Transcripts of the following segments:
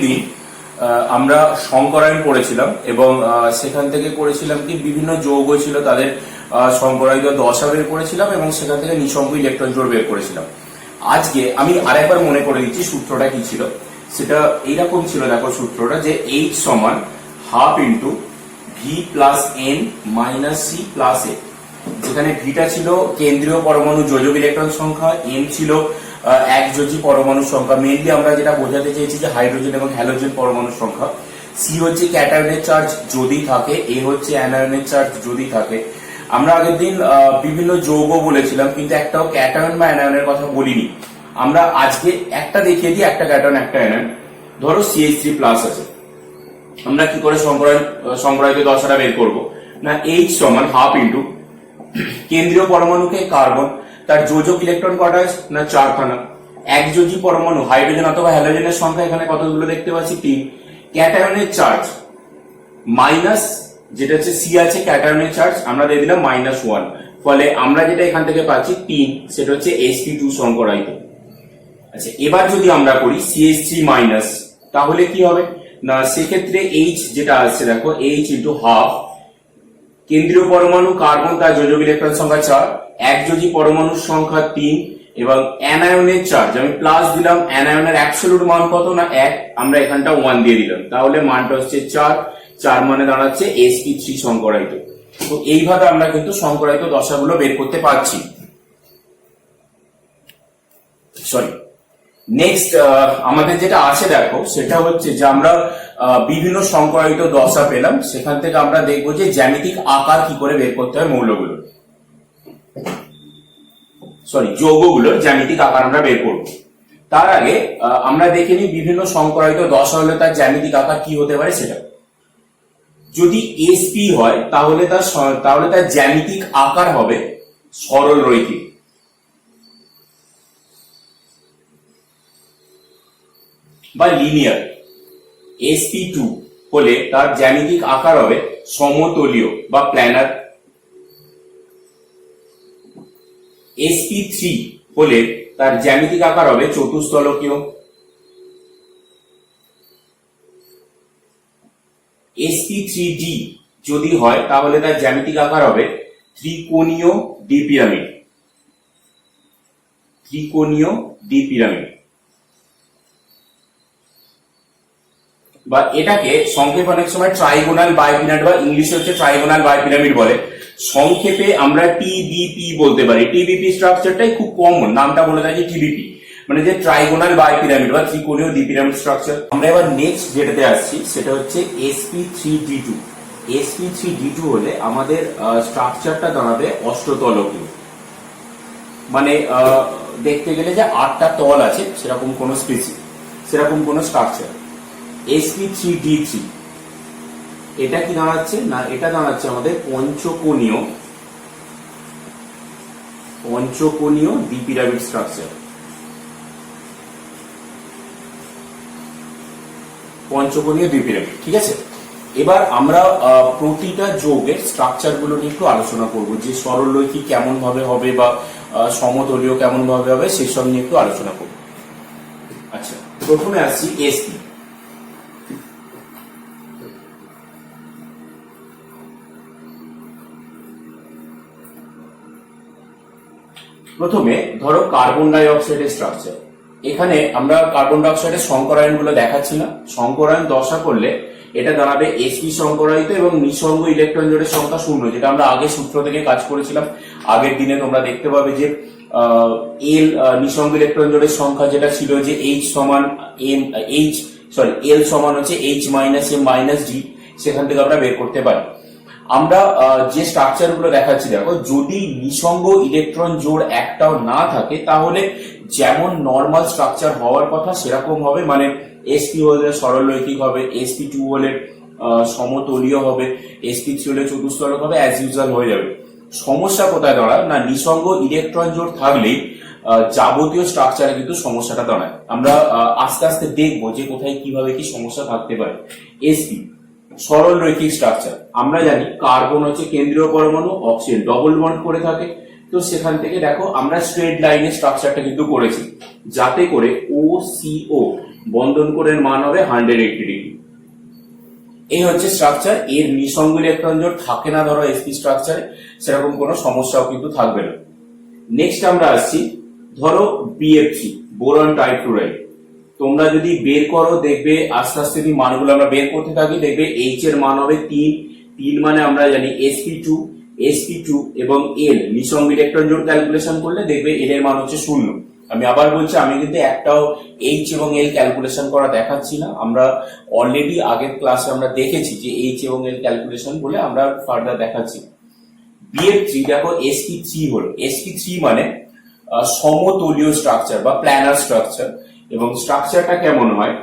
দিন আমরা সংকরায়ন পড়েছিলাম এবং সেখান থেকে করেছিলাম কি বিভিন্ন যৌগ ছিল তাদের সংকরায়িত দশা বের করেছিলাম এবং সেখান থেকে নিঃসঙ্গ ইলেকট্রন জোড় বের করেছিলাম। আজকে আমি আরেকবার মনে করে দিচ্ছি সূত্রটা কি ছিল। সেটা এইরকম ছিল, দেখো সূত্রটা যে H সমান half into V plus N minus C plus A, যেখানে ভিটা ছিল কেন্দ্রীয় পরমাণু যোজক ইলেকট্রন সংখ্যা, এম ছিল একযোজী পরমাণু সংখ্যা, মেইনলি আমরা যেটা বোঝাতে চেয়েছি যে হাইড্রোজেন এবং হ্যালোজেন পরমাণু সংখ্যা, সি হচ্ছে ক্যাটায়নের চার্জ যদি থাকে, এ হচ্ছে অ্যানায়নের চার্জ যদি থাকে। আমরা আগের দিন বিভিন্ন যৌগ বলেছিলাম কিন্তু একটাও ক্যাটায়ন বা অ্যানায়নের কথা বলিনি। আমরা আজকে একটা দেখিয়ে দিই, একটা ক্যাটায়ন একটা অ্যানায়ন। ধরো CH3+ আছে, আমরা কি করে সংকরায়িত দশাটা বের করব না, H সমান হাফ ইন্টু কেন্দ্রীয় পরমাণুকে কার্বন, তার যোজক ইলেকট্রন কটা আছে না 4খানা, একযোজী পরমাণু হাইড্রোজেন অথবা হ্যালোজেনের সংখ্যা এখানে কতগুলো দেখতে পাচ্ছি 3, ক্যাটায়নের চার্জ মাইনাস, যেটা হচ্ছে সি আছে ক্যাটায়নের চার্জ আমরা দিয়ে দিলাম -1, ফলে আমরা যেটা এখান থেকে পাচ্ছি 3, সেটা হচ্ছে sp2 সংকরায়িত। আচ্ছা, এবার যদি আমরা করি CH3- তাহলে কি হবে না, সেক্ষেত্রে H যেটা আসছে দেখো H ইন্টু হাফ কেন্দ্রীয় পরমাণু কার্বন, তার যোজক ইলেকট্রন সংখ্যা 4, একযোজী পরমাণুর সংখ্যা 3 এবং অ্যানায়নের চার্জ আমি প্লাস দিলাম। অ্যানায়নের অ্যাবসলিউট মান কত না 1, আমরা এখানটা 1 দিয়ে দিলাম, তাহলে মানটা হচ্ছে 4 মানে দাঁড়াচ্ছে sp3 সংকরায়িত। তো এইভাবে আমরা কিন্তু সংকরায়িত দশাগুলো বের করতে পারছি। সরি, নেক্সট আমাদের যেটা আছে দেখো সেটা হচ্ছে যে আমরা বিভিন্ন সংকরায়িত দশা পেলাম, সেখান থেকে আমরা দেখবো যে জ্যামিতিক আকার কি করে বের করতে হয় মৌলগুলোর, যৌগগুলোর জ্যামিতিক আকার আমরা বের করব। তার আগে আমরা দেখে নিই বিভিন্ন সংকরায়িত দশা হলে তার জ্যামিতিক আকার কি হতে পারে সেটা। যদি sp হয় তাহলে তার জ্যামিতিক আকার হবে সরল রৈখিক, বা লিনিয়ার। sp2 হলে তার জ্যামিতিক আকার হবে সমতলীয় বা প্ল্যানার। sp3 হলে তার জ্যামিতিক আকার হবে চতুস্তলকীয়। sp3d যদি হয় তাহলে তার জ্যামিতিক আকার হবে ত্রিকোণীয় দ্বিপিরামিড। বা এটাকে সংক্ষেপে অনেক সময় ট্রাইগোনাল বাইপিরামিড বা ইংলিশে হচ্ছে ট্রাইগোনাল বাইপিরামিড বলে, সংক্ষেপে আমরা টিবিপি বলতে পারি। টিবিপি স্ট্রাকচারটাই খুব কমন, নামটা বলে থাকি টিবিপি, মানে যে ট্রাইগোনাল বাইপিরামিড বা ত্রিকোণীয় দ্বিপিরামিড স্ট্রাকচার। আমরা এবার নেক্সট যেটাতে আসছি সেটা হচ্ছে sp3d2। sp3d2 হলে আমাদের স্ট্রাকচারটা দাঁড়াবে অষ্টতলকীয়, মানে দেখতে গেলে যে 8টা তল আছে সেরকম কোন স্ট্রাকচার। sp3d3 এটা কি দাঁড়াচ্ছে না, এটা দাঁড়াচ্ছে আমাদের পঞ্চকোণীয় দ্বিপিরামিড স্ট্রাকচার। ঠিক আছে। এবার আমরা প্রতিটা যৌগের স্ট্রাকচার গুলো নিয়ে একটু আলোচনা করব, যে সরলরৈখিক কেমন ভাবে হবে বা সমতলীয় কেমন ভাবে হবে সেসব নিয়ে একটু আলোচনা করব। আচ্ছা, প্রথমে আসছি sp। প্রথমে ধরো কার্বন ডাই অক্সাইডের স্ট্রাকচার। এখানে আমরা কার্বন ডাই অক্সাইডের সংকরায়ন গুলো দেখাচ্ছি না, সংকরায়ন দশা করলে এটা দাঁড়াবে sp সংকরায়িত এবং নিঃসঙ্গ ইলেকট্রন জোড়ের সংখ্যা 0, যেটা আমরা আগে সূত্র থেকে কাজ করেছিলাম। আগের দিনে তোমরা দেখতে পাবে যে এল নিঃসঙ্গ ইলেকট্রন জোড়ের সংখ্যা যেটা ছিল যে L সমান হচ্ছে H - M - D, সেখান থেকে আমরা বের করতে পারি। আমরা যে স্ট্রাকচার গুলো দেখাচ্ছি দেখো, যদি নিঃসঙ্গ ইলেকট্রন জোড় একটাও না থাকে তাহলে যেমন নর্মাল স্ট্রাকচার হওয়ার কথা সেরকম হবে, মানে sp হলে সরলরৈখিক হবে, sp2 হলে সমতলীয় হবে, sp3 হলে চতুস্তলক হবে, অ্যাজ ইউজুয়াল হয়ে যাবে। সমস্যা কোথায় দাঁড়ায় না, নিঃসঙ্গ ইলেকট্রন জোড় থাকলেই যাবতীয় স্ট্রাকচারে কিন্তু সমস্যাটা দাঁড়ায়। আমরা আস্তে আস্তে দেখবো যে কোথায় কিভাবে কি সমস্যা থাকতে পারে। sp সরল রৈখিক স্ট্রাকচার, আমরা জানি কার্বন হচ্ছে কেন্দ্রীয় পরমাণু, অক্সিজেন ডবল বন্ড করে থাকে, তো সেখান থেকে দেখো আমরা স্ট্রেট লাইনের স্ট্রাকচারটা কিন্তু করেছি, যাতে করে OCO বন্ধন কোণের মান হবে 180 ডিগ্রি। এই হচ্ছে স্ট্রাকচার। এর নিঃসঙ্গ ইলেকট্রন জোড় থাকে না ধরো sp স্ট্রাকচারে, সেরকম কোনো সমস্যাও কিন্তু থাকবে না। নেক্সট আমরা আসছি ধরো BF3 বোরন ট্রাইফ্লুরাইড। তোমরা যদি বের করো দেখবে আস্তে আস্তে যদি মানগুলো আমরা বের করতে থাকি দেখবে H এর মান হবে 3 মানে আমরা জানি sp2 এবং L নিঃসঙ্গ ইলেকট্রন জোড় ক্যালকুলেশন করলে দেখবে L এর মান হচ্ছে 0। আমি আবার বলছি, আমি কিন্তু একটাও H এবং L ক্যালকুলেশন করা দেখাচ্ছি না। আমরা অলরেডি আগের ক্লাসে আমরা দেখেছি যে H এবং L ক্যালকুলেশন বলে আমরা ফার্দার দেখাচ্ছি। BF3 দেখো sp3 হলো, sp3 মানে সমতলীয় স্ট্রাকচার বা প্ল্যানার স্ট্রাকচার। এবং স্ট্রাকচারটা কেমন হয়,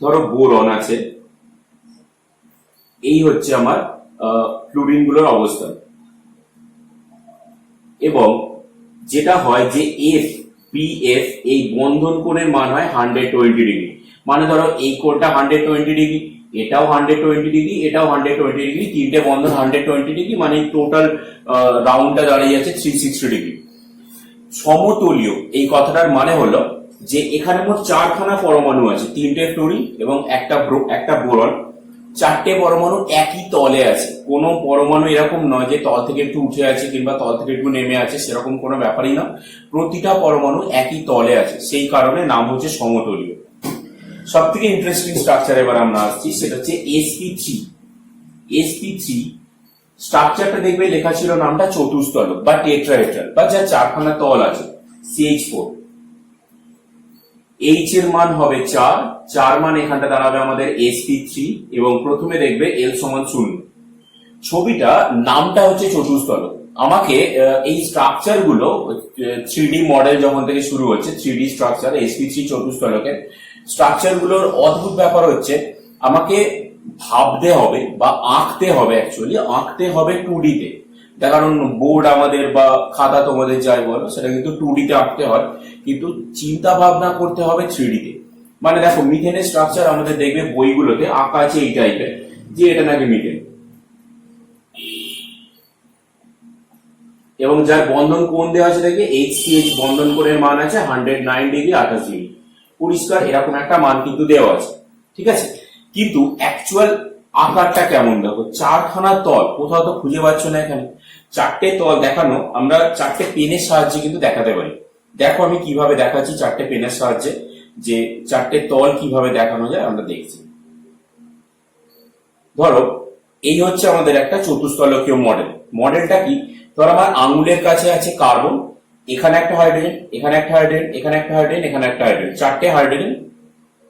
ধরো বোরন আছে, এই হচ্ছে আমার ফ্লুরিন গুলোর অবস্থান, এবং যেটা হয় যে PF এই বন্ধন কোণের মান হয় 120 ডিগ্রি। মানে ধরো এই কোণটা 120 ডিগ্রি, এটাও 120 ডিগ্রি, এটাও 120 ডিগ্রি, তিনটে বন্ধন 120 ডিগ্রি, মানে টোটাল রাউন্ডটা দাঁড়িয়ে যাচ্ছে 360 ডিগ্রি। সমতলীয় এই কথাটার মানে হলো যে এখানে মোট 4খানা পরমাণু আছে, 3টে ফ্লুরিন এবং একটা বোরন। 4টে পরমাণু একই তলে আছে, কোনো পরমাণু এরকম নয় যে তল থেকে একটু উঠে আছে কিংবা তল থেকে একটু নেমে আছে, সেরকম কোনো ব্যাপারই না। প্রতিটা পরমাণু একই তলে আছে, সেই কারণে নাম হচ্ছে সমতলীয়। সব থেকে ইন্টারেস্টিং স্ট্রাকচার এবার আমরা আসছি, সেটা হচ্ছে sp3 স্ট্রাকচারটা দেখবে লেখা ছিল নামটা চতুস্তলক বা টেট্রাহেড্রাল, বা যার 4খানা তল আছে, CH4। H এর মান হবে 4 মান এখানটা দাঁড়াবে আমাদের sp3, এবং প্রথমে দেখবে L সমান 0। ছবিটা নামটা হচ্ছে চতুস্তলক। আমাকে এই স্ট্রাকচার গুলো 3D মডেল যখন থেকে শুরু হচ্ছে, 3D স্ট্রাকচার sp3 চতুস্তলকের স্ট্রাকচার গুলোর অদ্ভুত ব্যাপার হচ্ছে আমাকে ভাবতে হবে বা আঁকতে হবে, অ্যাকচুয়ালি আঁকতে হবে 2D তে। তার কারণ বোর্ড আমাদের বা খাতা তোমাদের যাই বলো সেটা কিন্তু 2D তে আঁকতে হয়, কিন্তু চিন্তা ভাবনা করতে হবে 3D তে। মানে দেখো মিথেনের স্ট্রাকচার আমাদের দেখবে বইগুলোতে আঁকা আছে এই টাইপের, যে এটা নাকি মিথেন, এবং যার বন্ধন কোণ দেওয়া আছে দেখবে HCH বন্ধন কোণের মান আছে 109 ডিগ্রি 28 ডিগ্রি। পরিষ্কার এরকম একটা মান কিন্তু দেওয়া আছে, ঠিক আছে। কিন্তু অ্যাকচুয়াল আকারটা কেমন দেখো, 4খানা তল, কোথাও তো খুঁজে পাচ্ছ না এখানে। 4টে তল দেখানো আমরা 4টে পেনের সাহায্যে কিন্তু দেখাতে পারি। দেখো আমি কিভাবে দেখাচ্ছি 4টে পেনের সাহায্যে, যে 4টে তল কিভাবে দেখানো যায় আমরা দেখছি। ধরো এই হচ্ছে আমাদের একটা চতুস্তলকীয় মডেলটা কি, ধর আমার আঙুলের কাছে আছে কার্বন, এখানে একটা হাইড্রোজেন, এখানে একটা হাইড্রোজেন, এখানে একটা হাইড্রোজেন, এখানে একটা হাইড্রোজেন, 4টে হাইড্রোজেন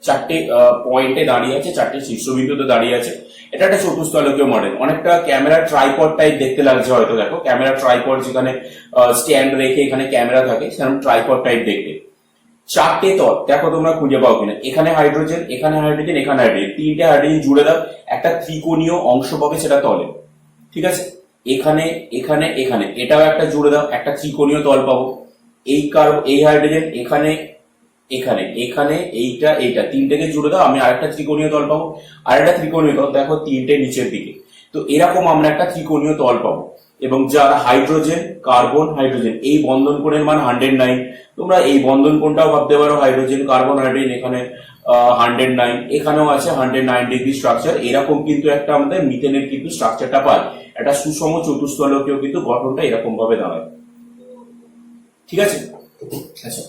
4টে পয়েন্টে দাঁড়িয়ে আছে, 4টে শীর্ষবিন্দুতে দাঁড়িয়ে আছে। এটা একটা চতুস্তলকীয় মডেল, অনেকটা ক্যামেরা ট্রাইপড টাইপ দেখতে লাগছে হয়তো। দেখো ক্যামেরা ট্রাইপড, যেখানে স্ট্যান্ড রেখে এখানে ক্যামেরা থাকে, সেরকম ট্রাইপড টাইপ দেখতে। 4টে তল দেখো তোমরা খুঁজে পাও কিনা, এখানে হাইড্রোজেন, এখানে হাইড্রোজেন, এখানে হাইড্রোজেন, 3টে হাইড্রোজেন জুড়ে দাও, একটা ত্রিকোণীয় অংশ পাবে সেটা তলে, ঠিক আছে। এখানে এখানে এখানে এটাও একটা জুড়ে দাও, একটা ত্রিকোণীয় তল পাবো। এই হাইড্রোজেন এখানে এখানে এখানে এইটা 3টেকে জুড়ে দাও, আমি আরেকটা ত্রিকোণীয় তল পাবো। আরেকটা ত্রিকোণীয় তল দেখো 3টে নিচের দিকে, তো এরকম আমরা একটা ত্রিকোণীয় তল পাবো। এবং যার হাইড্রোজেন কার্বন হাইড্রোজেন এই বন্ধন কোণের মান 109। তোমরা এই বন্ধন কোণটাও ভাবতে পারো, হাইড্রোজেন কার্বন হাইড্রোজেন এখানে 109, এখানেও আছে 109 ডিগ্রি স্ট্রাকচার। এরকম কিন্তু একটা আমাদের মিথেনের কিন্তু স্ট্রাকচারটা পাই, একটা সুষম চতুস্তলকীয় কিন্তু গঠনটা এরকম ভাবে দাঁড়ায়, ঠিক আছে। আচ্ছা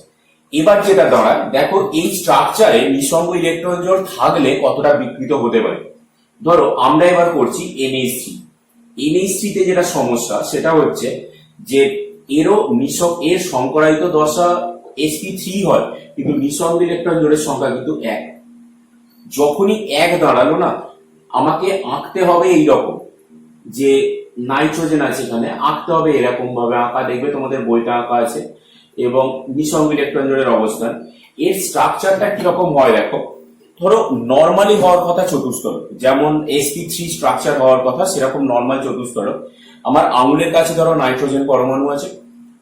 এবার যেটা দাঁড়ায় দেখো, এই স্ট্রাকচারে নিঃসঙ্গ ইলেকট্রন জোড় থাকলে কতটা বিকৃত হতে পারে। ধরো আমরা এবার করছি NH3 তে যেটা সমস্যা সেটা হচ্ছে যে এর সংকরায়িত দশা sp3 হয়, কিন্তু নিঃসঙ্গ ইলেকট্রন জোড়ের সংখ্যা কিন্তু 1। যখনই 1 দাঁড়ালো না, আমাকে আঁকতে হবে এইরকম, যে নাইট্রোজেন আছে এখানে, আঁকতে হবে এরকম ভাবে আঁকা, দেখবে তোমাদের বইটা আঁকা আছে। এবং নিঃসঙ্গ ইলেকট্রন জোড়ের অবস্থান, এর স্ট্রাকচারটা কিরকম হয় দেখো। ধরো নর্মালি হওয়ার কথা চতুস্তলক, যেমন sp3 স্ট্রাকচার হওয়ার কথা সেরকম নর্মাল চতুস্তলক। আমার আঙুলের কাছে ধরো নাইট্রোজেন পরমাণু আছে,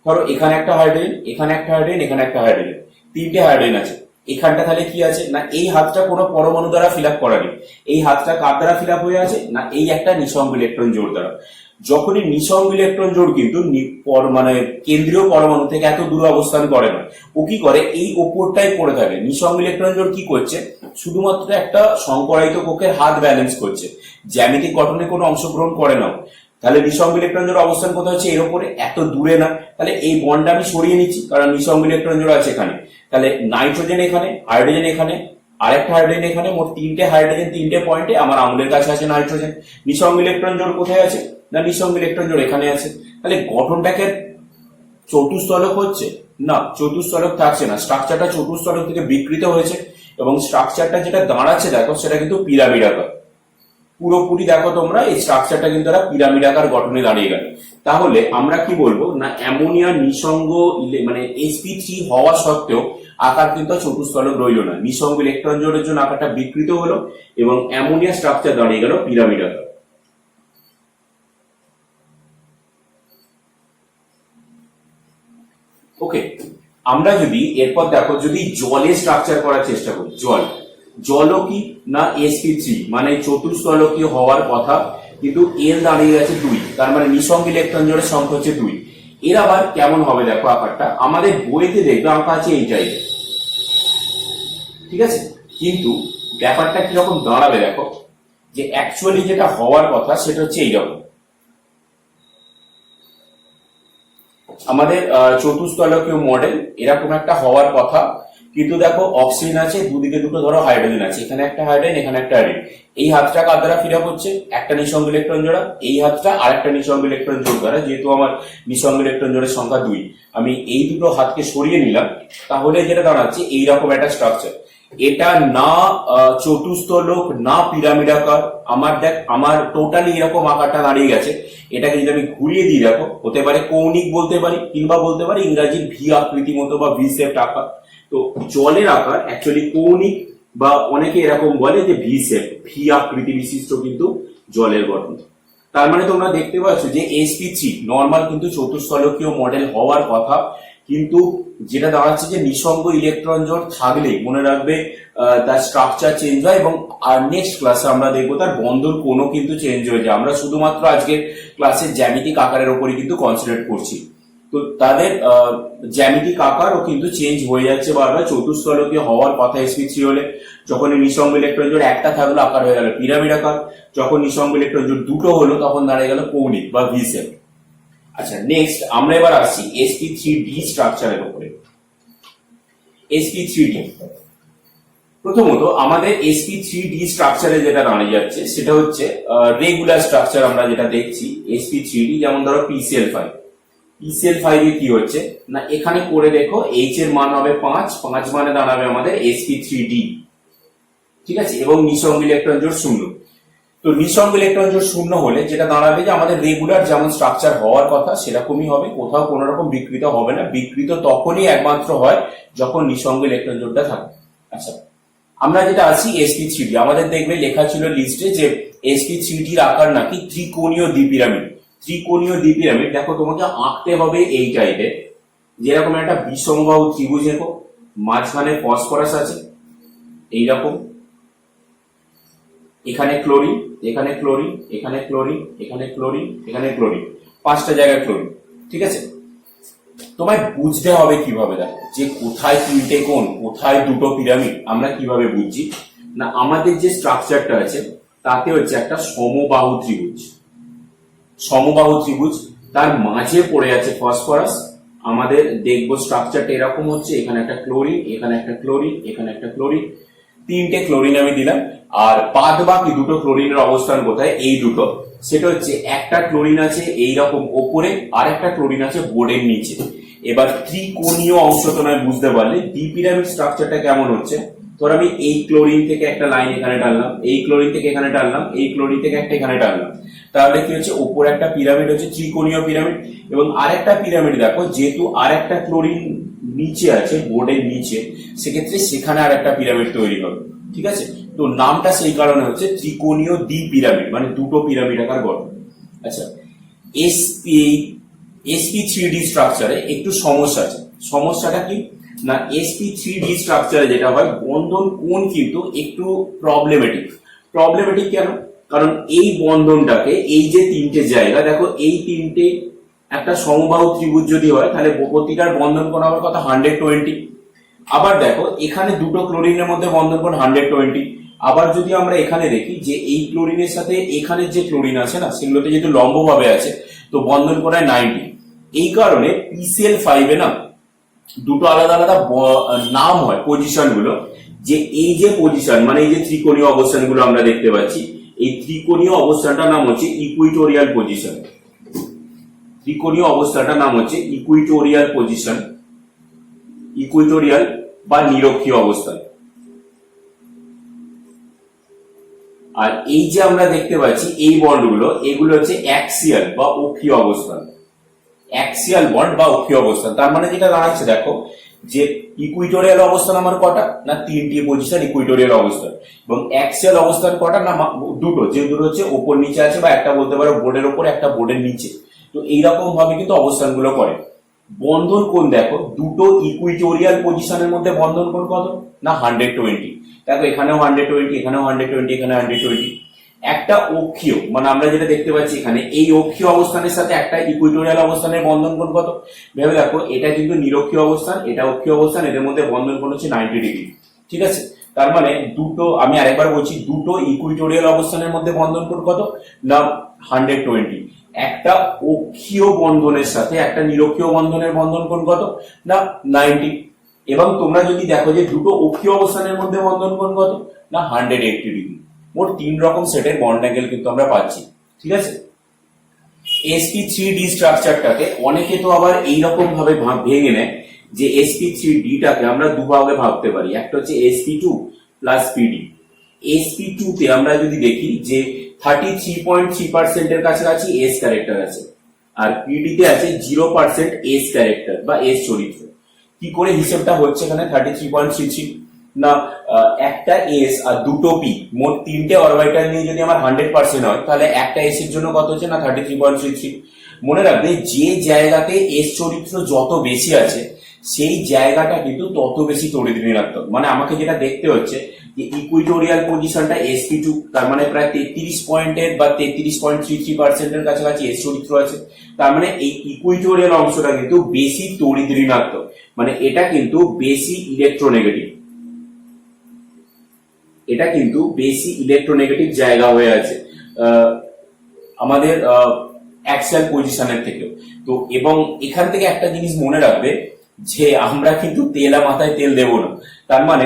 ধরো এখানে একটা হাইড্রোজেন, এখানে একটা হাইড্রোজেন, এখানে একটা হাইড্রোজেন, 3টে হাইড্রোজেন আছে। এখানটা তাহলে কি আছে না এই হাতটা কোনো পরমাণু দ্বারা ফিল আপ করা নেই, এই হাতটা কার দ্বারা ফিল আপ হয়ে আছে না এই একটা নিঃসঙ্গ ইলেকট্রন জোড় দ্বারা। যখনই নিঃসঙ্গ ইলেকট্রন জোড় কিন্তু মানে কেন্দ্রীয় পরমাণু থেকে এত দূরে অবস্থান করে না, ও কি করে এই ওপরটাই পড়ে থাকে। নিঃসঙ্গ ইলেকট্রন জোড় কি করছে, শুধুমাত্র একটা সংকরায়িত কক্ষের হাত ব্যালেন্স করছে, জ্যামিতিক গঠনে কোনো অংশগ্রহণ করে না। তাহলে নিঃসঙ্গ ইলেকট্রন জোড় অবস্থান কোথায় হচ্ছে, এর উপরে, এত দূরে না। তাহলে এই বন্ডটা আমি সরিয়ে নিচ্ছি, কারণ নিঃসঙ্গ ইলেকট্রন জোড় আছে এখানে। তাহলে নাইট্রোজেন এখানে, হাইড্রোজেন এখানে, আরেকটা হাইড্রোজেন এখানে, মোট তিনটে হাইড্রোজেন তিনটে পয়েন্টে, আমার আঙুলের কাছে আছে নাইট্রোজেন। নিঃসঙ্গ ইলেকট্রন জোড় কোথায় আছে না নিঃসঙ্গ ইলেকট্রন জোড় এখানে আছে। তাহলে গঠনটাকে চতুস্তলক হচ্ছে না, চতুস্তলক থাকছে না, স্ট্রাকচারটা চতুস্তলক থেকে বিকৃত হয়েছে এবং স্ট্রাকচারটা যেটা দাঁড়াচ্ছে দেখো সেটা কিন্তু পিরামিড আকার। পুরোপুরি দেখো তোমরা এই স্ট্রাকচারটা কিন্তু একটা পিরামিড আকার গঠনে দাঁড়িয়ে গেল। তাহলে আমরা কি বলবো না অ্যামোনিয়া নিঃসঙ্গ মানে sp3 হওয়া সত্ত্বেও আকার কিন্তু চতুস্তলক রইল না, নিঃসঙ্গ ইলেকট্রন জোড়ের জন্য আকারটা বিকৃত হলো এবং অ্যামোনিয়া স্ট্রাকচার দাঁড়িয়ে গেল পিরামিড আকার। ওকে, আমরা যদি এরপর দেখো যদি জলে স্ট্রাকচার করার চেষ্টা করি, জলও কি না sp3 মানে চতুস্তলকীয় হওয়ার কথা, কিন্তু এর দাঁড়িয়ে গেছে 2, তার মানে নিঃসঙ্গ ইলেকট্রন জোড়ের সংখ্যা হচ্ছে 2। এর আবার কেমন হবে দেখো আকারটা, আমাদের বইতে দেখবে আঁকা আছে এই টাইপের, ঠিক আছে, কিন্তু ব্যাপারটা কিরকম দাঁড়াবে দেখো, যে অ্যাকচুয়ালি যেটা হওয়ার কথা সেটা হচ্ছে এইরকম। আমাদের চতুস্তলকীয় মডেল এরকম একটা হওয়ার কথা, কিন্তু দেখো অক্সিজেন আছে, দুদিকে দুটো ধরো হাইড্রোজেন আছে, এখানে একটা হাইড্রোজেন এখানে একটা হাইড্রোজেন। এই হাতটা কার দ্বারা ফিল আপ হচ্ছে, একটা নিঃসঙ্গ ইলেকট্রন জোড়া, এই হাতটা আরেকটা নিঃসঙ্গ ইলেকট্রন জোড় দ্বারা। যেহেতু আমার নিঃসঙ্গ ইলেকট্রন জোড়ের সংখ্যা 2, আমি এই দুটো হাতকে সরিয়ে নিলাম, তাহলে যেটা দাঁড়াচ্ছে এইরকম একটা স্ট্রাকচার। এটা না চতুস্তলক না পিরামিড আকার, আমার দেখ আমার টোটালি এরকম আকারটা দাঁড়িয়ে গেছে। এটাকে যদি আমি ঘুরিয়ে দিই দেখো, হতে পারে কৌণিক বলতে পারি, কিংবা বলতে পারি ইংরাজির ভি আকৃতি মতো বা ভি শেপড আকার। তো জলের আকার অ্যাকচুয়ালি কৌণিক বা অনেকে এরকম বলে যে ভি শেপ, ভি আকৃতি বিশিষ্ট কিন্তু জলের গঠন। তার মানে তোমরা দেখতে পাচ্ছ যে sp3 নর্মাল কিন্তু চতুস্তলকীয় মডেল হওয়ার কথা, কিন্তু যেটা দাঁড়াচ্ছে যে নিঃসঙ্গ ইলেকট্রন জোড় থাকলেই মনে রাখবে তার স্ট্রাকচার চেঞ্জ হয় এবং আর নেক্সট ক্লাসে আমরা দেখবো তার বন্ধন কোনও কিন্তু চেঞ্জ হয়ে যায়। আমরা শুধুমাত্র আজকের ক্লাসের জ্যামিতিক আকারের উপরই কিন্তু কনসেন্ট্রেট করছি। তো তাদের জ্যামিতিক আকারও কিন্তু চেঞ্জ হয়ে যাচ্ছে বারবার। চতুস্তলকীয় হওয়ার কথা sp3 হলে, যখন নিঃসঙ্গ ইলেকট্রন জোড় একটা থাকলো আকার হয়ে গেল পিরামিড আকার, যখন নিঃসঙ্গ ইলেকট্রন জোড় দুটো হলো তখন দাঁড়িয়ে গেল কৌণিক বা ভি শেপ। আচ্ছা, নেক্সট আমরা এবার আসছি sp3d স্ট্রাকচারের উপরে। sp3d প্রথমত আমাদের sp3d স্ট্রাকচারে যেটা দাঁড়িয়ে যাচ্ছে সেটা হচ্ছে রেগুলার স্ট্রাকচার। আমরা যেটা দেখছি sp3d, যেমন ধরো pCl5, pCl5 এ কি হচ্ছে না এখানে করে দেখো h এর মান হবে 5 মানে দাঁড়াবে আমাদের sp3d, ঠিক আছে, এবং নিঃসঙ্গ ইলেকট্রন জোড় 0। তো নিঃসঙ্গ ইলেকট্রন জোড় 0 হলে যেটা দাঁড়াবে যে আমাদের রেগুলার যেমন স্ট্রাকচার হওয়ার কথা সেরকমই হবে, কোথাও কোনো রকম বিকৃত হবে না। বিকৃত তখনই একমাত্র হয় যখন নিঃসঙ্গ ইলেকট্রন জোড়টা থাকে। আচ্ছা, আমরা যেটা আছি sp3d, আমাদের দেখবে লেখা ছিল লিস্টে যে sp3d এর আকার নাকি ত্রিকোণীয় দ্বিপিরামিড। ত্রিকোণীয় দ্বিপিরামিড দেখো তোমাকে আঁকতে হবে এই টাইপের, যেরকম একটা বিষমবাহু ত্রিভুজ দেখো, মাঝখানে ফসফরাস আছে এইরকম, এখানে ক্লোরিন, এখানে ক্লোরিন, এখানে ক্লোরিন, এখানে ক্লোরিন, এখানে ক্লোরিন, 5টা জায়গায় ক্লোরিন, ঠিক আছে। তোমায় বুঝতে হবে কিভাবে দেখো যে কোথায় 3টে কোণ, কোথায় 2টো পিরামিড। আমরা কিভাবে বুঝছি না আমাদের যে স্ট্রাকচারটা আছে তাতে হচ্ছে একটা সমবাহু ত্রিভুজ, সমবাহু ত্রিভুজ, তার মাঝে পড়ে আছে ফসফরাস। আমাদের দেখবো স্ট্রাকচারটা এরকম হচ্ছে, এখানে একটা ক্লোরিন, এখানে একটা ক্লোরিন, এখানে একটা ক্লোরিন, 3টে ক্লোরিন আমি দিলাম। আর বাদ বাকি 2টো ক্লোরিনের অবস্থান কোথায়, এই দুটো, সেটা হচ্ছে একটা ক্লোরিন আছে এইরকম ওপরে, আর একটা ক্লোরিন আছে বোর্ডের নিচে। এবার ত্রিকোণীয় অংশ তো নয় বুঝতে পারলে দ্বিপিরামিড স্ট্রাকচারটা কেমন হচ্ছে। ধর আমি এই ক্লোরিন থেকে একটা লাইন এখানে টানলাম, এই ক্লোরিন থেকে এখানে টানলাম, এই ক্লোরিন থেকে একটা এখানে টানলাম, তাহলে কি হচ্ছে ওপরে একটা পিরামিড হচ্ছে ত্রিকোণীয় পিরামিড। এবং আরেকটা পিরামিড দেখো, যেহেতু আরেকটা ক্লোরিন নিচে আছে বোর্ডের নিচে, সেক্ষেত্রে সেখানে আরেকটা পিরামিড তৈরি হবে, ঠিক আছে। তো নামটা সেই কারণে হচ্ছে ত্রিকোণীয় দ্বিপিরামিড, মানে 2টো পিরামিড আকার গঠন। আচ্ছা, sp3d স্ট্রাকচারে একটু সমস্যা আছে। সমস্যাটা কি না sp3d স্ট্রাকচারে যেটা হয় বন্ধন কোণ কিন্তু একটু প্রবলেমেটিক কেন? কারণ এই বন্ধনটাকে এই যে তিনটে জায়গা দেখো, এই তিনটে একটা সমবাহু ত্রিভুজ যদি হয় তাহলে প্রতিটার বন্ধন কোণ হওয়ার কথা 120। আবার দেখো এখানে দুটো ক্লোরিনের মধ্যে বন্ধন কোণ 120। আবার যদি আমরা এখানে দেখি যে এই ক্লোরিনের সাথে এখানে যে ক্লোরিন আছে না, সেগুলোতে যেহেতু লম্বভাবে আছে তো বন্ধন কোণ হয় 90। এই কারণে PCl5 এ না দুটো আলাদা আলাদা নাম হয় পজিশন গুলো, যে এই যে পজিশন মানে এই যে ত্রিকোণীয় অবস্থানগুলো আমরা দেখতে পাচ্ছি, এই ত্রিকোণীয় অবস্থানটার নাম হচ্ছে ইকুইটোরিয়াল পজিশন। ত্রিকোণীয় অবস্থাটার নাম হচ্ছে ইকুইটোরিয়াল পজিশন, ইকুইটোরিয়াল বা নিরক্ষীয় অবস্থান। আর এই যে আমরা দেখতে পাচ্ছি এই বন্ডগুলো, এগুলো হচ্ছে অ্যাক্সিয়াল বা অক্ষীয় অবস্থান। অ্যাক্সিয়াল বন্ড বা অক্ষীয় অবস্থান, তার মানে যেটা দাঁড়াচ্ছে দেখো যে ইকুইটোরিয়াল অবস্থান আমার কটা না তিনটি পজিশন ইকুইটোরিয়াল অবস্থান, এবং অ্যাক্সিয়াল অবস্থান কটা না দুটো, যে দুটো হচ্ছে ওপর নিচে আছে বা একটা বলতে পারো বোর্ডের ওপর একটা বোর্ডের নিচে। তো এইরকম ভাবে কিন্তু অবস্থানগুলো করে। বন্ধন কোণ দেখো দুটো ইকুইটোরিয়াল পজিশনের মধ্যে বন্ধন কোণ কত না 120। দেখো এখানেও 120, এখানেও 120, এখানে 120। একটা অক্ষীয় মানে আমরা যেটা দেখতে পাচ্ছি এখানে এই অক্ষীয় অবস্থানের সাথে একটা ইকুইটোরিয়াল অবস্থানের বন্ধন কোণ কত ভেবে দেখো, এটা কিন্তু নিরক্ষীয় অবস্থান, এটা অক্ষীয় অবস্থান, এদের মধ্যে বন্ধন কোণ হচ্ছে 90 ডিগ্রি। ঠিক আছে, তার মানে দুটো, আমি আরেকবার বলছি, দুটো ইকুইটোরিয়াল অবস্থানের মধ্যে বন্ধন কোণ কত না 120। একটা অক্ষীয় বন্ধনের সাথে একটা নিরক্ষীয় বন্ধনের বন্ধন কোণ কত না 90। এবং তোমরা যদি দেখো যে দুটো অক্ষীয় অবস্থানের মধ্যে বন্ধন কোণ কত না 180 ডিগ্রি। মোট 3 রকম সেটের বন্ড অ্যাঙ্গেল কিন্তু আমরা পাচ্ছি। ঠিক আছে, sp3d স্ট্রাকচারটাকে অনেকে তো আবার এইরকম ভাবে ভেঙে নেয় যে sp3d টাকে আমরা দুভাগে ভাবতে পারি, একটা হচ্ছে sp2 প্লাস pd। sp2 তে আমরা যদি দেখি যে 33.3% এর কাছাকাছি s ক্যারেক্টার আছে, আর pd তে আছে 0% s ক্যারেক্টার বা s চরিত্র। কি করে হিসেবটা হচ্ছে এখানে 33.33 না একটা এস আর দুটো পি, মোট তিনটে অরবিটাল নিয়ে যদি আমার 100% হয় তাহলে একটা এস এর জন্য কত হচ্ছে না 33.33। মনে রাখবে যে জায়গাতে এস চরিত্র যত বেশি আছে সেই জায়গাটা কিন্তু তত বেশি তড়িৎ ঋণাত্মক। মানে আমাকে যেটা দেখতে হচ্ছে যে ইকুইটোরিয়াল পজিশনটা sp2, তার মানে প্রায় 33 পয়েন্টের বা 33.33% এর কাছাকাছি এস চরিত্র আছে। তার মানে এই ইকুইটোরিয়াল অংশটা কিন্তু বেশি তড়িৎ ঋণাত্মক, মানে এটা কিন্তু বেশি ইলেকট্রোনেগেটিভ, এটা কিন্তু বেশি ইলেকট্রোনেগেটিভ জায়গা হয়ে আছে আমাদের অ্যাক্সিয়াল পজিশনের থেকে। তো এবং এখান থেকে একটা জিনিস মনে রাখবে যে আমরা কিন্তু তেলা মাথায় তেল দেব না। তার মানে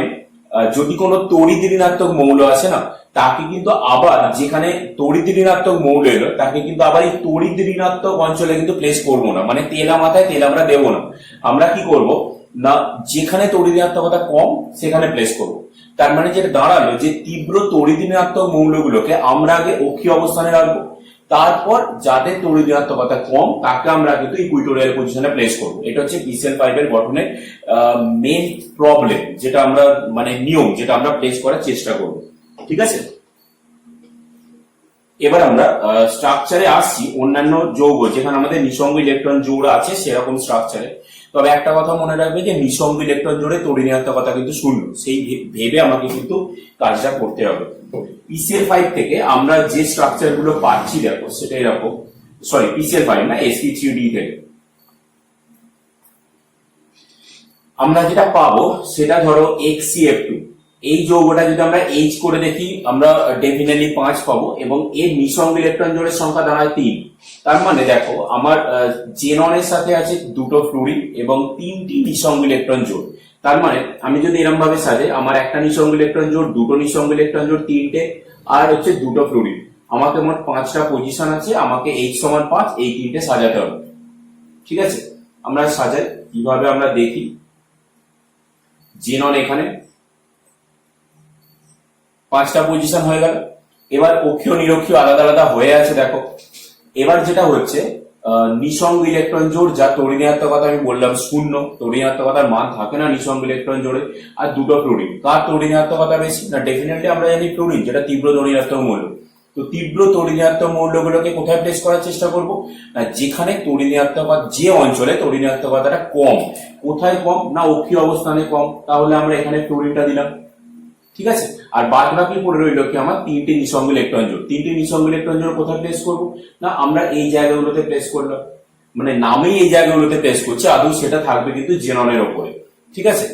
যদি কোনো তড়িৎ ঋণাত্মক মৌল আছে না, তাকে কিন্তু আবার যেখানে তড়িৎ ঋণাত্মক মৌল এলো তাকে কিন্তু আবার এই তড়িৎ ঋণাত্মক অঞ্চলে কিন্তু প্লেস করবো না, মানে তেলা মাথায় তেল আমরা দেবো না। আমরা কি করব না যেখানে তড়িৎ ঋণাত্মকতা কম সেখানে প্লেস করব। তার মানে যেটা দাঁড়ালো যে তীব্র তড়িৎ ঋণাত্মক মৌলগুলোকে আমরা আগে অক্ষীয় অবস্থানে রাখবো, তারপর যাদের তড়িৎ ঋণাত্মকতা কম তাকে আমরা কিন্তু ইকুইটোরিয়াল পজিশনে প্লেস করবো। এটা হচ্ছে PCl5 এর গঠনের মেইন প্রবলেম, যেটা আমরা মানে নিয়ম যেটা আমরা প্লেস করার চেষ্টা করব। ঠিক আছে, এবার আমরা স্ট্রাকচারে আসছি অন্যান্য যৌগ যেখানে আমাদের নিঃসঙ্গ ইলেকট্রন জোড় আছে সেরকম স্ট্রাকচারে। তবে একটা কথা মনে রাখবে যে নিঃসঙ্গ ইলেকট্রন জোড়ে তড়িৎ ঋণাত্মকতা কিন্তু শূন্য, সেই ভেবে আমাকে কিন্তু কাজটা করতে হবে। PCl5 থেকে আমরা যে স্ট্রাকচার গুলো পাচ্ছি দেখো সেটা এরকম, সরি PCl5 না sp3d থেকে আমরা যেটা পাবো সেটা ধরো HCF2। এই যৌগটা যদি আমরা H করে দেখি আমরা ডেফিনেটলি 5 পাবো, এবং এর নিঃসঙ্গ ইলেকট্রন জোড়ের সংখ্যা দাঁড়ায় 3। তার মানে দেখো আমার জেনন এর সাথে আছে দুটো ফ্লুরিন এবং 3টি নিঃসঙ্গ ইলেকট্রন জোড়। তার মানে আমি যদি এরকম ভাবে সাজাই, আমার একটা নিঃসঙ্গ ইলেকট্রন জোড়, দুটো নিঃসঙ্গ ইলেকট্রন জোড়, 3টে, আর হচ্ছে দুটো ফ্লুরিন। আমাকে মোট 5টা পজিশন আছে, আমাকে H সমান 5 এই 3টে সাজাতে হবে। ঠিক আছে, আমরা সাজাই কিভাবে আমরা দেখি। জেনন এখানে 5টা পজিশন হয়ে গেল। এবার অক্ষীয় নিরক্ষীয় আলাদা আলাদা হয়ে আছে দেখো। এবার যেটা হচ্ছে নিঃসঙ্গ ইলেকট্রন জোড়, যা তড়িৎ ঋণাত্মকতা আমি বললাম শূন্য, তড়িৎ ঋণাত্মকতার মান থাকে না নিঃসঙ্গ ইলেকট্রন জোড়ে। আর দুটো ফ্লুরিন, কার তড়িৎ ঋণাত্মকতা বেশি না ডেফিনেটলি আমরা জানি ফ্লুরিন, যেটা তীব্র তড়িৎ ঋণাত্মক মৌল। তো তীব্র তড়িৎ মৌলগুলোকে কোথায় প্লেস করার চেষ্টা করব, না যেখানে তড়িৎ যে অঞ্চলে তড়িৎ কম। কোথায় কম, না অক্ষীয় অবস্থানে কম, তাহলে আমরা এখানে ফ্লোরিনটা দিলাম। ঠিক আছে, আর বাদ বাকি পড়ে রইল কি আমার তিনটে নিঃসঙ্গ ইলেকট্রন জোড়। তিনটে নিঃসঙ্গ ইলেকট্রন জোড় কোথায় প্লেস করব, না আমরা এই জায়গাগুলোতে প্লেস করলাম, মানে নামেই এই জায়গাগুলোতে প্লেস করছি, আদৌ সেটা থাকবে কিন্তু জেননের ওপরে। ঠিক আছে,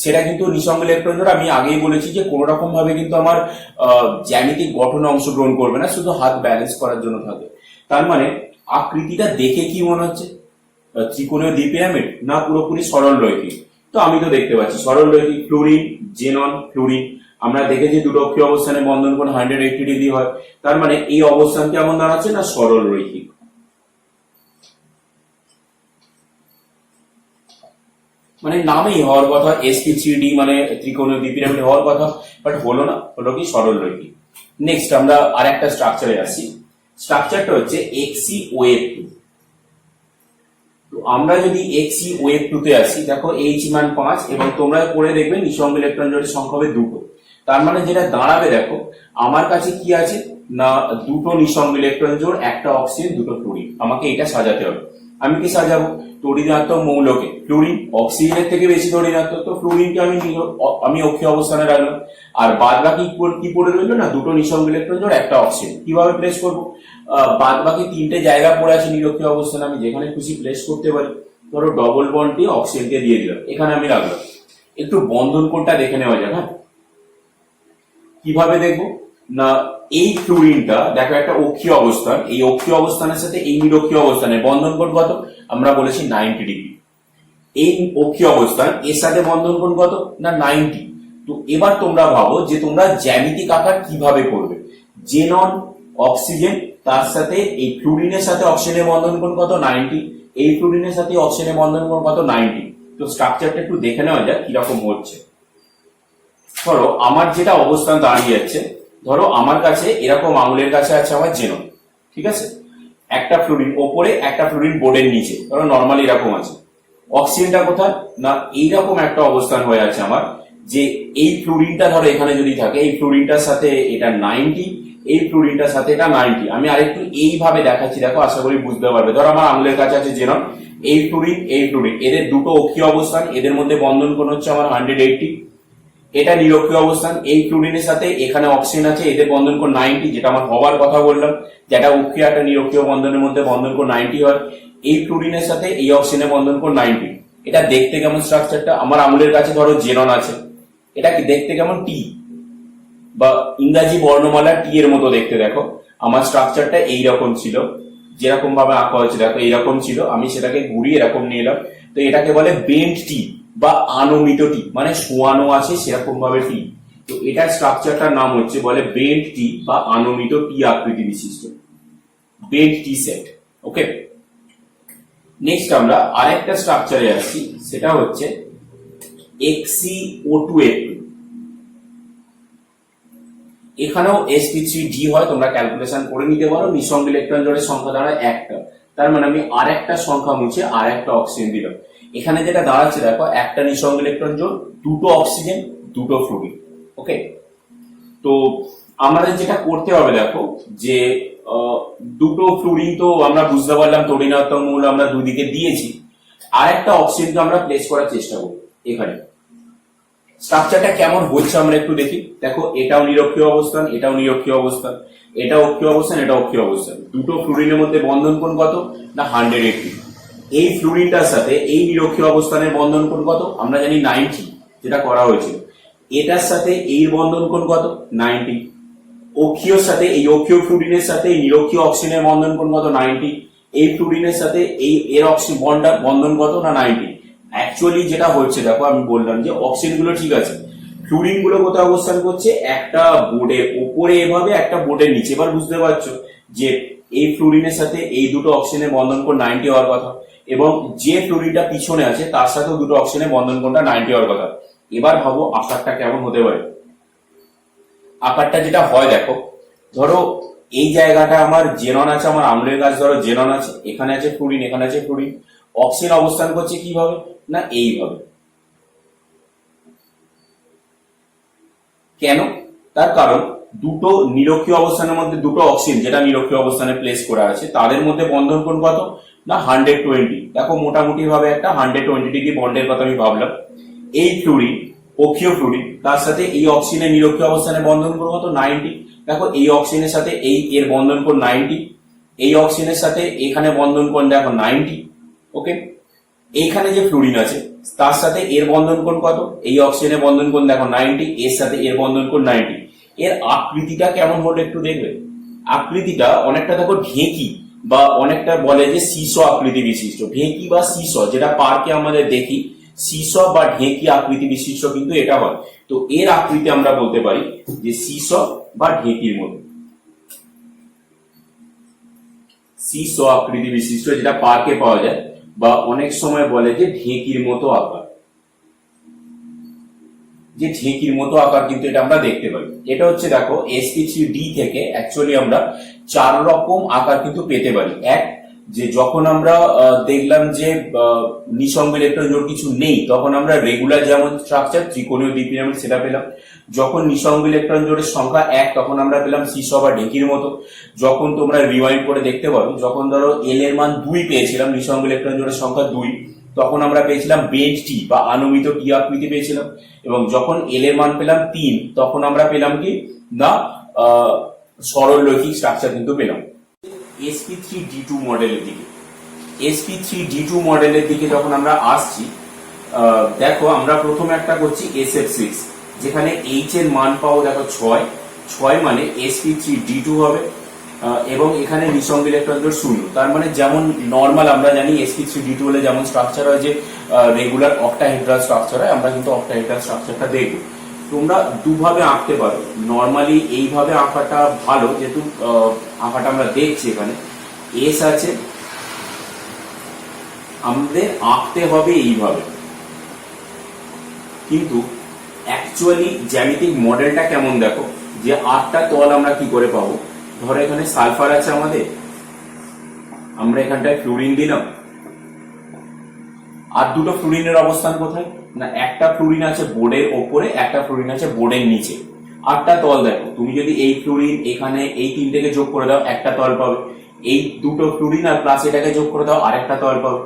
সেটা কিন্তু নিঃসঙ্গ ইলেকট্রন জোড় আমি আগেই বলেছি যে কোনো রকম ভাবে কিন্তু আমার জ্যামিতিক গঠনে অংশগ্রহণ করবে না, শুধু হাত ব্যালেন্স করার জন্য থাকে। তার মানে আকৃতিটা দেখে কি মনে হচ্ছে, ত্রিকোণীয় দ্বিপিরামিড না পুরোপুরি সরল রৈখিক? তো আমি তো দেখতে পাচ্ছি সরল রৈখিক, ফ্লুরিন জেনন ফ্লুরিন। আমরা দেখেছি দুটো অক্ষীয় অবস্থানে বন্ধন কোণ 180 ডিগ্রি হয়, তার মানে এই অবস্থান কেমন দাঁড়াচ্ছে, না সরল রৈখিক। মানে নামেই হওয়ার কথা sp3d, মানে ত্রিকোণীয় দ্বিপিরামিড হওয়ার কথা, বাট হলো না, হলো কি সরল রৈখিক। নেক্সট আমরা আরেকটা স্ট্রাকচারে আসি। স্ট্রাকচারটা হচ্ছে XeOF2। তো আমরা যদি XeOF2 তে আসি, দেখো H মান 5 এবং তোমরা পড়ে দেখবে নিঃসঙ্গ ইলেকট্রন জোড়ের সংখ্যা হবে দুটো। তার মানে যেটা দাঁড়াবে, দেখো আমার কাছে কি আছে, না দুটো নিঃসঙ্গ ইলেকট্রন জোড়, একটা অক্সিজেন, দুটো ফ্লুরিন। আমাকে এটা সাজাতে হবে। আমি কি সাজাবো, তড়িৎ মৌলকে ফ্লুরিন, অক্সিজেনের থেকে বেশি তড়িৎ, তো ফ্লুরিনকে আমি অক্ষীয় অবস্থানে রাখলাম। আর বাদ বাকি কি পড়ে রইলো, না দুটো নিঃসঙ্গ ইলেকট্রন জোড়, একটা অক্সিজেন। কিভাবে প্লেস করবো, বাদ বাকি তিনটে জায়গা পড়ে আছে নিরক্ষীয় অবস্থানে, আমি যেখানে খুশি প্লেস করতে পারি। ধরো ডবল বন্ডটি অক্সিজেনকে দিয়ে দিলাম, এখানে আমি রাখলাম। একটু বন্ধন কোণটা দেখে নেওয়া যাক। হ্যাঁ, কিভাবে দেখবো, না এই ফ্লুরিনটা দেখো একটা অক্ষীয় অবস্থান, এই অক্ষীয় অবস্থানের সাথে এই নিরক্ষীয় অবস্থানের বন্ধন কোণ কত, আমরা বলেছি 90 ডিগ্রি। এই অক্ষীয় অবস্থান এর সাথে বন্ধন কোণ কত, না 90। তো এবার তোমরা ভাবো যে তোমরা জ্যামিতিক আকার কিভাবে করবে। জেনন অক্সিজেন, তার সাথে এই ফ্লুরিনের সাথে অক্সিজেনের বন্ধন কোণ কত, 90। এই ফ্লুরিনের সাথে অক্সিজেনের বন্ধন কোণ কত, 90। তো স্ট্রাকচারটা একটু দেখে নেওয়া যাক কিরকম হচ্ছে। ধরো আমার যেটা অবস্থান দাঁড়িয়ে যাচ্ছে, ধরো আমার কাছে এরকম আঙুলের কাছে আছে আমার জেনন। ঠিক আছে, একটা ফ্লুরিন ওপরে, একটা ফ্লুরিন বোর্ডের নিচে, ধরো নর্মালি এরকম আছে। অক্সিজেনটা কোথায়, না এইরকম একটা অবস্থান হয়ে আছে আমার, যে এই ফ্লুরিনটা ধরো এখানে যদি থাকে, এই ফ্লুরিনটার সাথে এটা 90, এই ফ্লুরিনটার সাথে এটা 90। আমি আরেকটু এইভাবে দেখাচ্ছি, দেখো আশা করি বুঝতে পারবে। ধরো আমার আঙুলের কাছে আছে জেনন, এই ফ্লুরিন এই ফ্লুরিন, এদের দুটো অক্ষীয় অবস্থান, এদের মধ্যে বন্ধন কোণ হচ্ছে আমার 180। এটা নিরক্ষীয় অবস্থান, এই ফ্লুরিনের সাথে এখানে অক্সিজেন আছে, এদের বন্ধন কোণ 90, যেটা আমার হওয়ার কথা বললাম, যেটা অক্ষীয় একটা নিরক্ষীয় বন্ধনের মধ্যে বন্ধন কোণ 90 হয়। এই ফ্লুরিনের সাথে এই অক্সিজেনের বন্ধন কোণ 90। এটা দেখতে কেমন স্ট্রাকচারটা, আমার আঙুলের কাছে ধরো জেনন আছে, এটা কি দেখতে কেমন, টি বা ইংরাজি বর্ণমালা টি এর মতো দেখতে। দেখো আমার স্ট্রাকচারটা এইরকম ছিল, যেরকম ভাবে আঁকা হয়েছে দেখো এইরকম ছিল, আমি সেটাকে ঘুরিয়ে এরকম নিয়ে এলাম। তো এটাকে বলে বেন্ট টি বা আনমিত টি, মানে শোয়ানো আছে সেরকম ভাবে টি। তো এটার স্ট্রাকচারটার নাম হচ্ছে বলে বেন্ট টি বা আনমিত টি আকৃতি বিশিষ্ট, বেন্ট টি সেট। ওকে, নেক্সট আমরা আরেকটা স্ট্রাকচারে আসছি, সেটা হচ্ছে XeO2F2। এখানেও sp3d হয়, তোমরা ক্যালকুলেশন করে নিতে পারো। নিঃসঙ্গ ইলেকট্রন জোড়ের সংখ্যা দাঁড়ায় একটা, তার মানে আমি আর একটা সংখ্যা মুছে আর একটা অক্সিজেন দিলাম। এখানে যেটা দাঁড়াচ্ছে দেখো, একটা নিঃসঙ্গ ইলেকট্রন জোড়, দুটো অক্সিজেন, দুটো ফ্লুরিন। ওকে, তো আমাদের যেটা করতে হবে দেখো, যে দুটো ফ্লুরিন তো আমরা বুঝতে পারলাম তড়িৎ মৌল আমরা দুদিকে দিয়েছি, আর একটা অক্সিজেনকে আমরা প্লেস করার চেষ্টা করব এখানে। স্ট্রাকচারটা কেমন হচ্ছে আমরা একটু দেখি। দেখো এটাও নিরক্ষীয় অবস্থান, এটাও নিরক্ষীয় অবস্থান, এটা অক্ষীয় অবস্থান, এটা অক্ষীয় অবস্থান। দুটো ফ্লুরিনের মধ্যে বন্ধন কোণ কত, না 180। এই ফ্লুরিনটার সাথে এই নিরক্ষীয় অবস্থানের বন্ধন কোণ কত, আমরা জানি 90, যেটা করা হয়েছিল। এটার সাথে এই বন্ধন কোণ কত, 90। অক্ষীয়র সাথে এই অক্ষীয় ফ্লুরিনের সাথে এই নিরক্ষীয় অক্সিজেনের বন্ধন কোণ কত, 90। এই ফ্লুরিনের সাথে এই এর অক্সিজেন বন্ধন কত, না 90। অ্যাকচুয়ালি যেটা হচ্ছে দেখো, আমি বললাম যে অক্সিজেন গুলো ঠিক আছে, ফ্লুরিন গুলো কোথায় অবস্থান করছে, একটা বোর্ডের উপরে এভাবে, একটা বোর্ডের নিচে। এবার বুঝতে পারছো যে এই ফ্লুরিনের সাথে এই দুটো অক্সিজেনের বন্ধন কোণ 90 হওয়ার কথা, এবং যে ফ্লুরিনটা পিছনে আছে তার সাথেও দুটো অক্সিজেনের বন্ধন কোণটা 90 হওয়ার কথা। এবার ভাবো আকারটা কেমন হতে পারে। আকারটা যেটা হয় দেখো, ধরো এই জায়গাটা আমার জেনন আছে, আমার আঙুলের কাছে ধরো জেনন আছে, এখানে আছে ফ্লুরিন, এখানে আছে ফ্লুরিন। অক্সিজেন অবস্থান করছে কিভাবে, না এইভাবে। কেন, তার কারণ দুটো নিরক্ষীয় অবস্থানের মধ্যে দুটো অক্সিজেন যেটা নিরক্ষীয় অবস্থানে প্লেস করা আছে তাদের মধ্যে বন্ধন কোণ কত না 120। দেখো মোটামুটি ভাবে একটা 120 ডিগ্রি বন্ডের কথা আমি ভাবলাম। এই ফ্লুরিন অক্ষীয় ফ্লুরিন, তার সাথে এই অক্সিজেনের নিরক্ষীয় অবস্থানে বন্ধন কোণ কত 90। দেখো এই অক্সিজেনের সাথে এই এর বন্ধন কোণ 90, এই অক্সিজেনের সাথে এখানে বন্ধন কোণ দেখো 90। ওকে, এইখানে যে ফ্লুরিন আছে তার সাথে এর বন্ধন কোণ কত, এই অক্সিজেনের বন্ধন কোণ দেখো 90, এর সাথে এর বন্ধন কোণ 90। এর আকৃতিটা কেমন হলো একটু দেখবে। আকৃতিটা অনেকটা দেখো ঢেঁকি বা অনেকটা বলে যে সিস আকৃতি বিশিষ্ট, ঢেঁকি বা সিস যেটা পার্কে আমাদের দেখি, সিস বা ঢেঁকি আকৃতি বিশিষ্ট কিন্তু এটা হয়। তো এর আকৃতি আমরা বলতে পারি যে সিস বা ঢেঁকির মতো, সিস আকৃতি বিশিষ্ট যেটা পার্কে পাওয়া যায়, বা অনেক সময় বলে যে ঢেঁকির মতো আকার, যে ঢেঁকির মতো আকার কিন্তু এটা আমরা দেখতে পাই। এটা হচ্ছে দেখো sp3d থেকে অ্যাকচুয়ালি আমরা 4 রকম আকার কিন্তু পেতে পারি। এক, যে যখন আমরা দেখলাম যে নিঃসঙ্গ ইলেকট্রন জোড় কিছু নেই তখন আমরা রেগুলার যেমন স্ট্রাকচার ত্রিকোণীয় দ্বিপিরামিড সেটা পেলাম। যখন নিঃসঙ্গ ইলেকট্রন জোড়ের সংখ্যা 1 তখন আমরা পেলাম সিস বা ঢেঁকির মতো। যখন তোমরা রিওয়াইন্ড করে দেখতে পারো, যখন ধরো এল এর মান 2 পেয়েছিলাম, নিঃসঙ্গ ইলেকট্রন জোড়ের সংখ্যা 2, তখন আমরা পেয়েছিলাম বেন্ট টি বা আনুমিত টি আকৃতি পেয়েছিলাম। এবং যখন এল এর মান পেলাম 3 তখন আমরা পেলাম কি না সরল রৈখিক স্ট্রাকচার কিন্তু পেলাম। sp3d2 মডেলের দিকে, sp3d2 মডেলের দিকে যখন আমরা আসছি, দেখো আমরা প্রথমে একটা করছি sf6, যেখানে h এর মান পাবো দেখো 6 মানে sp3d2 হবে। এবং এখানে নিঃসঙ্গ ইলেকট্রন জোড় 0, তার মানে যেমন নর্মাল আমরা জানি sp3d2 হলে যেমন স্ট্রাকচার হয় যে রেগুলার অক্টাহেড্রাল স্ট্রাকচার হয়, আমরা কিন্তু অক্টাহেড্রাল স্ট্রাকচারটা দেখব। তোমরা দুভাবে আঁকতে পারো, নর্মালি এইভাবে আঁকাটা ভালো, যেহেতু আঁকাটা আমরা দেখছি এখানে এস আছে, আমাদের আঁকতে হবে এইভাবে। কিন্তু অ্যাকচুয়ালি জ্যামিতিক মডেলটা কেমন দেখো, যে 8টা তল আমরা কি করে পাবো। ধরো এখানে সালফার আছে আমাদের, আমরা এখানটায় ফ্লুরিন দিলাম, আর দুটো ফ্লুরিনের অবস্থান কোথায় না, একটা ফ্লুরিন আছে বোর্ডের ওপরে, একটা ফ্লুরিন আছে বোর্ডের নিচে। 8টা তল দেখো, তুমি যদি এই ফ্লুরিন এখানে এই তিনটেকে যোগ করে দাও একটা তল পাবে, এই দুটো ফ্লুরিন আর প্লাস এটাকে যোগ করে দাও আরেকটা তল পাবে,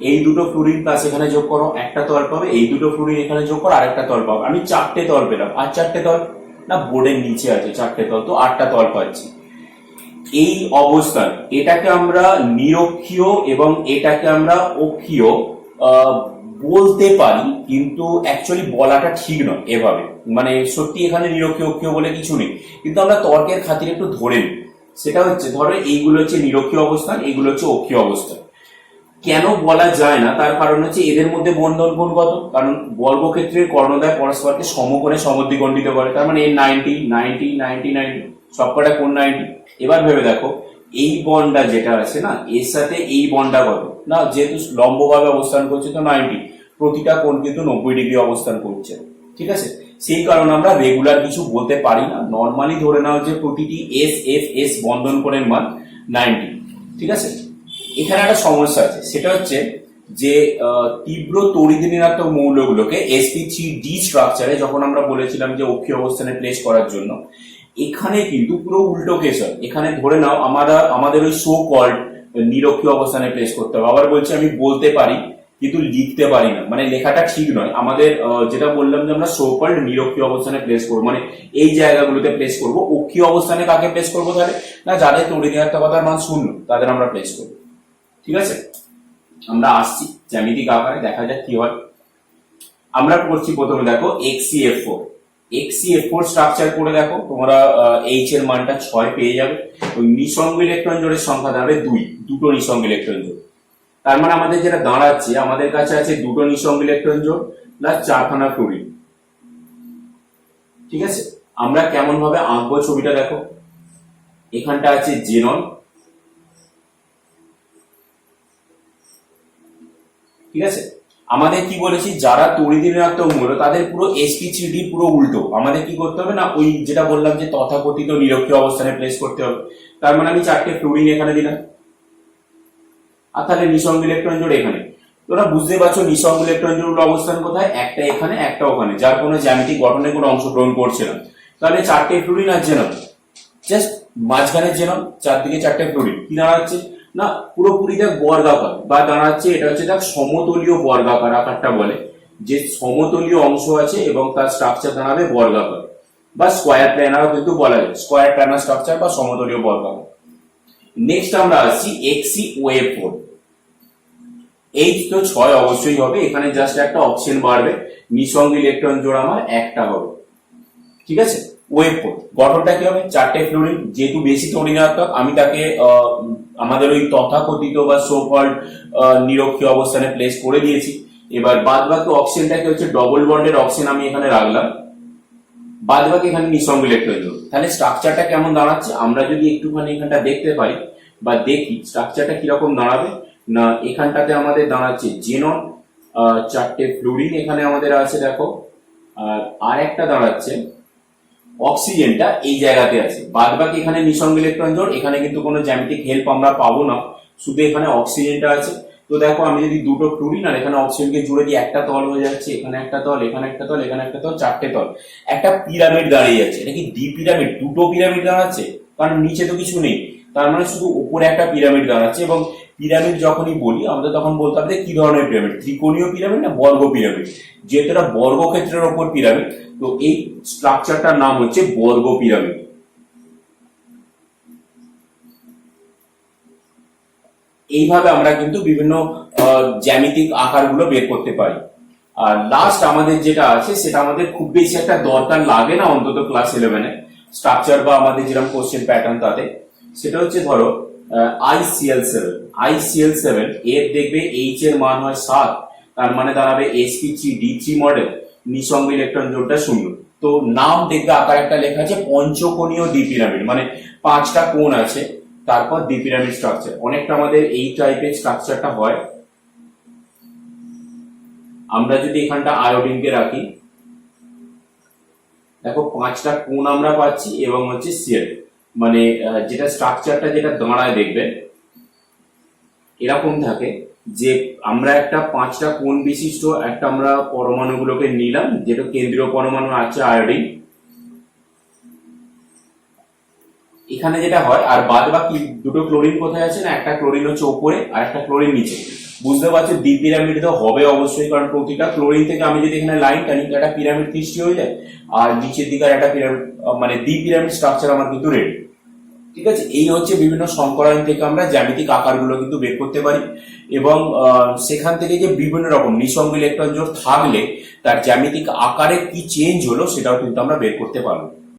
এই দুটো ফ্লুরিন প্লাস এখানে যোগ করো একটা তল পাবে, এই দুটো ফ্লুরিন এখানে যোগ করো আরেকটা তল পাবে। আমি 4টে তল পেলাম, আর 4টে তল না বোর্ডের নিচে আছে 4টে তল, তো 8টা তল পাচ্ছি। এই অবস্থান এটাকে আমরা নিরক্ষীয় এবং এটাকে আমরা অক্ষীয় বলতে পারি, কিন্তু অ্যাকচুয়ালি বলাটা ঠিক নয় এভাবে, মানে সত্যি এখানে নিরক্ষীয় অক্ষীয় বলে কিছু নেই, কিন্তু আমরা তর্কের খাতিরে একটু ধরে নিই। সেটা হচ্ছে ধরো এইগুলো হচ্ছে নিরক্ষীয় অবস্থান, এইগুলো হচ্ছে অক্ষীয় অবস্থান। কেন বলা যায় না তার কারণ হচ্ছে এদের মধ্যে বন্ধন কোণ কত, কারণ বর্গক্ষেত্রের কর্ণদ্বয় পরস্পরকে সমকোণে সমদ্বিখণ্ডিত করে, তার মানে এর 90 90 90 90 সবকটা কোণ 90। এবার ভেবে দেখো এই বন্ডটা যেটা আছে না, এর সাথে এই বন্ডটা কত না, যেহেতু লম্বভাবে অবস্থান করছে তো 90, প্রতিটা কোণ কিন্তু 90 ডিগ্রি অবস্থান করছে। ঠিক আছে, সেই কারণে আমরা রেগুলার কিছু বলতে পারি না, নর্মালি ধরে নাও যে প্রতিটি এস এফ এস বন্ধন কোণের মান 90। ঠিক আছে, এখানে একটা সমস্যা আছে, সেটা হচ্ছে যে তীব্র তড়িৎ ঋণাত্মক মৌলগুলোকে sp3d স্ট্রাকচারে যখন আমরা বলেছিলাম যে অক্ষীয় অবস্থানে প্লেস করার জন্য, এখানে কিন্তু পুরো উল্টো কেস হয়। এখানে ধরে নাও আমাদের ওই সো কল্ড নিরক্ষীয় অবস্থানে প্লেস করতে হবে। আবার বলছি আমি বলতে পারি কিন্তু লিখতে পারি না, মানে লেখাটা ঠিক নয়। আমাদের যেটা বললাম যে আমরা সো কল্ড নিরক্ষীয় অবস্থানে প্লেস করবো, মানে এই জায়গাগুলোতে প্লেস করবো। অক্ষীয় অবস্থানে কাকে প্লেস করবো তাহলে না, যাদের তড়িৎ ঋণাত্মকতার মান 0 তাদের আমরা প্লেস করবো। ঠিক আছে, আমরা আসছি জ্যামিতিক আকারে, দেখা যাক কি হয়। আমরা করছি প্রথমে দেখো xCF4, xCF4 স্ট্রাকচার করে দেখো তোমরা h এর মানটা 6 পেয়ে যাবে। ওই নিঃসঙ্গ ইলেকট্রন জোড়ের সংখ্যা দাঁড়াবে 2, দুটো নিঃসঙ্গ ইলেকট্রন জোড়। তার মানে আমাদের যেটা দাঁড়াচ্ছে, আমাদের কাছে আছে দুটো নিঃসঙ্গ ইলেকট্রন জোড় প্লাস 4খানা ফ্লুরিন। ঠিক আছে, আমরা কেমন ভাবে আঁকবো ছবিটা দেখো, এখানটা আছে জেনন। ঠিক আছে, আমাদের কি বলেছি, যারা তড়িৎ ঋণাত্মক মৌল তাদের পুরো sp3d পুরো উল্টো। আমাদের কি করতে হবে না, ওই যেটা বললাম যে তথাকথিত নিরক্ষীয় অবস্থানে প্লেস করতে হবে। তার মানে আমি 4টে ফ্লুরিন এখানে দিলাম, আর তাহলে নিঃসঙ্গ ইলেকট্রন জোড় এখানে। তোমরা বুঝতে পারছো নিঃসঙ্গ ইলেকট্রন জোড় অবস্থান কোথায়, একটা এখানে একটা ওখানে, যার কোনো জ্যামিতিক গঠনে কোনো অংশগ্রহণ করছে না। তাহলে 4টে ফ্লুরিন আর জেনন, জাস্ট মাঝখানে জেনন, চারদিকে 4টে ফ্লুরিন, কি দাঁড়াচ্ছে না পুরোপুরি দেখ বর্গাকার, বা দাঁড়াচ্ছে এটা হচ্ছে দেখ সমতলীয় বর্গাকার আকারটা বলে, যে সমতলীয় অংশ আছে এবং তার স্ট্রাকচার দাঁড়াবে বর্গাকার বা স্কোয়ার প্ল্যানারও কিন্তু বলা যায়, স্কোয়ার প্ল্যানার স্ট্রাকচার বা সমতলীয় বর্গাকার। নেক্সট আমরা আসছি এক্সি ওয়েভ ফোর। এইচ তো 6 অবশ্যই হবে, এখানে জাস্ট একটা অপশন বাড়বে, নিঃসঙ্গ ইলেকট্রন জোড় আমার একটা হবে, ঠিক আছে। ওয়েভ ফোর গঠনটা কি হবে, 4টে ফ্লুরিন, যেহেতু বেশি তড়িনাত্মক আমি তাকে আমাদের ওই তথাকথিত বা সোকল্ড নিরক্ষীয় অবস্থানে প্লেস করে দিয়েছি। এবার বাদ বাকি অক্সিজেনটা কি হচ্ছে ডবল বন্ডের অক্সিজেন আমি এখানে রাখলাম, বাদ বাকি এখানে নিঃসঙ্গ ইলেকট্রন জোড়। তাহলে স্ট্রাকচারটা কেমন দাঁড়াচ্ছে আমরা যদি একটুখানি এখানটা দেখতে পারি বা দেখি স্ট্রাকচারটা কিরকম দাঁড়াবে, না এখানটাতে আমাদের দাঁড়াচ্ছে জেনন, 4টে ফ্লুরিন এখানে আমাদের আছে দেখো, আর একটা দাঁড়াচ্ছে অক্সিজেনটা এই জায়গাতে আছে, বাদ বাকি এখানে নিঃসঙ্গ ইলেকট্রন জোড়, এখানে কিন্তু কোনো জ্যামিতিক হেল্প আমরা পাবো না, শুধু এখানে অক্সিজেনটা আছে। তো দেখো আমি যদি দুটো ফ্লুরিন আর এখানে অক্সিজেনকে জুড়ে দিই, একটা তল হয়ে যাচ্ছে, এখানে একটা তল, এখানে একটা তল, এখানে একটা তল, 4টে তল, একটা পিরামিড দাঁড়িয়ে যাচ্ছে। এটা কি ডি পিরামিড, দুটো পিরামিড দাঁড়াচ্ছে, কারণ নিচে তো কিছু নেই, তার মানে শুধু উপরে একটা পিরামিড দাঁড়াচ্ছে। এবং পিরামিড যখনই বলি আমাদের তখন বলতে হবে কি ধরনের পিরামিড, ত্রিকোণীয় পিরামিড না বর্গ পিরামিড, যেহেতু এটা বর্গক্ষেত্রের ওপর পিরামিড, তো এই স্ট্রাকচারটার নাম হচ্ছে বর্গ পিরামিড। এইভাবে আমরা কিন্তু বিভিন্ন জ্যামিতিক আকারগুলো বের করতে পারি। আর লাস্ট আমাদের যেটা আছে সেটা আমাদের খুব বেশি একটা দরকার লাগে না, অন্তত ক্লাস 11-এ স্ট্রাকচার বা আমাদের যেরকম কোশ্চেন প্যাটার্ন তাতে, সেটা হচ্ছে ধরো ICl7 এর দেখবে এইচ এর মান হয় 7, তার মানে দাঁড়াবে sp3d3 মডেল, নিঃসঙ্গ ইলেকট্রন জোড়টা 0। তো নাম দেখবে আকার একটা লেখা আছে পঞ্চকোণীয় দ্বি পিরামিড, মানে 5টা কোণ আছে, তারপর দ্বি পিরামিড স্ট্রাকচার। অনেকটা আমাদের এই টাইপের স্ট্রাকচারটা হয়। আমরা যদি এখানটা আয়োডিনকে রাখি, দেখো 5টা কোণ আমরা পাচ্ছি এবং হচ্ছে সিএল, মানে যেটা স্ট্রাকচারটা যেটা দাঁড়ায় দেখবে এরকম থাকে যে আমরা একটা 5টা কোণ বিশিষ্ট একটা আমরা পরমাণুগুলোকে নিলাম, যেটা কেন্দ্রীয় পরমাণু আছে আয়োডিন, এখানে যেটা হয়। আর বাদ বাকি দুটো ক্লোরিন কোথায় আছে না, একটা ক্লোরিন হচ্ছে উপরে আর একটা ক্লোরিন নিচে। বুঝতে পারছো দ্বি পিরামিড তো হবে অবশ্যই, কারণ প্রতিটা ক্লোরিন থেকে আমি যদি এখানে লাইন টানি একটা পিরামিড সৃষ্টি হয়ে যায়, আর নিচের দিকে একটা পিরামিড, মানে দ্বি পিরামিড স্ট্রাকচার আমার কিন্তু রেডি। ঠিক আছে, এই হচ্ছে বিভিন্ন সংকরায়ন থেকে আমরা জ্যামিতিক আকারগুলো কিন্তু বের করতে পারি, এবং সেখান থেকে যে বিভিন্ন রকম নিঃসঙ্গ ইলেকট্রন জোড় থাকলে তার জ্যামিতিক আকারে কি চেঞ্জ হলো সেটাও কিন্তু আমরা বের করতে পারবো।